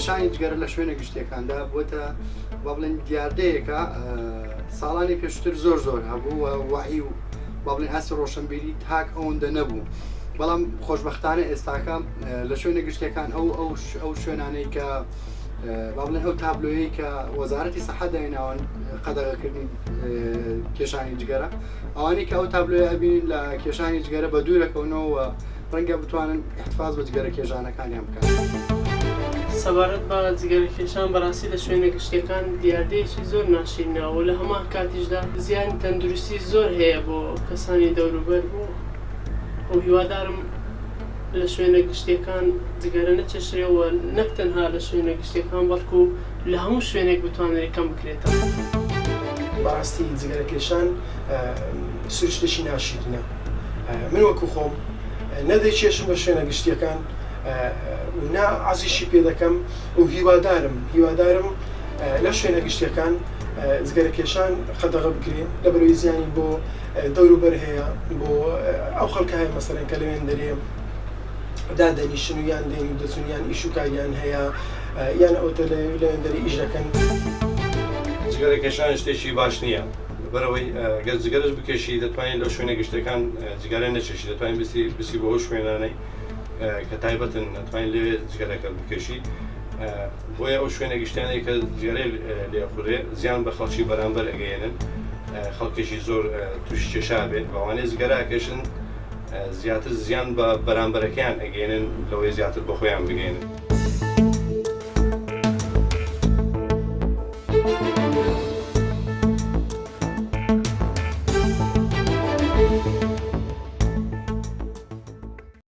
کێشانی جگەرە لە شوێنە گشتەکاندا بۆتە با بڵێن دیاردەیەکە ساڵانی پێشتر زۆر هەبوو وعی و با بڵێن هەستی ڕۆشنبیری تاک ئەوەندە نەبوو بەڵام خۆشبەختانە ئێستاکە لە شوێنە گشتەکان ئەو شوێنانەی کە با بڵێن ئەو تابلۆیی کە وەزارەتی سەحەت دایناوان قەدەغەکردنی کێشانی جگەرە ئەوانەی کە ئەو تابلۆی ئەبین لە کێشانی جگەرە بە دوورەکەونەوە ڕەنگە بتوانن احتفاظ بە جگەرە کێژانەکانیان بکەن. سەبارەت بە جگەرەکێشان بەڕاستی لە شوێنە گشتەکان دیاردەیەکی زۆر ناشرینەوە لە هەمان کاتیشدا زیانی تەندروستی زۆر هەیە بۆ کەسانی دەوروبەر بوو ئەو هیوادارم لە شوێنە گشتەکان جگەرە نەچەشرێەوە نەک تەنها لە شوێنە گشتەکان بەڵکو لە هەموو شوێنێک بتوانێت کەم بکرێتەوە. بەڕاستی جگەرەکێشان سوچتێکی ناشرینە من وەکو خۆم نەدەی چێشم بە شوێنە گشتیەکان نا عەزیشی پێ دەکەم و هیوادارم لە شوێنە گشتیەکان جگەرەکێشان قەدەغە بکرێن لەبەرەوەی زیانی بۆ دەوروبەر هەیە بۆ ئەو خەڵکە هەیە مەسەڵەن کە لەوێن دەرێ دادەنیشن و یان دێن و دەچون یان ئیش و کاریان هەیە یان ئەوتە لەوێن دەری ئیش دەکەن. جگەرەکێشان شتێکی باش نییە بەرەوەی گەر جگەرەش بکێشی دەتوانین لە شوێنە گشتەکان جگەرە نەچێشی دەتوانین بسی بۆ ئەو شوێنانەی کە تایبەتن نەتوانین لەوێ جگەرەکە بکێشی بۆیە ئەو شوێنە گشتیانەی کە جگەرەی لێخورێ زیان بە خەڵکی بەرامبەر ئەگەیەنن خەڵکێکی زۆر تووشی کێشا بێت بەوانەیە جگەرە ئەکێشن زیاتر زیان بە بەرامبەرەکەیان ئەگەێنن لەوەی زیاتر بە خۆیان بگەێنن.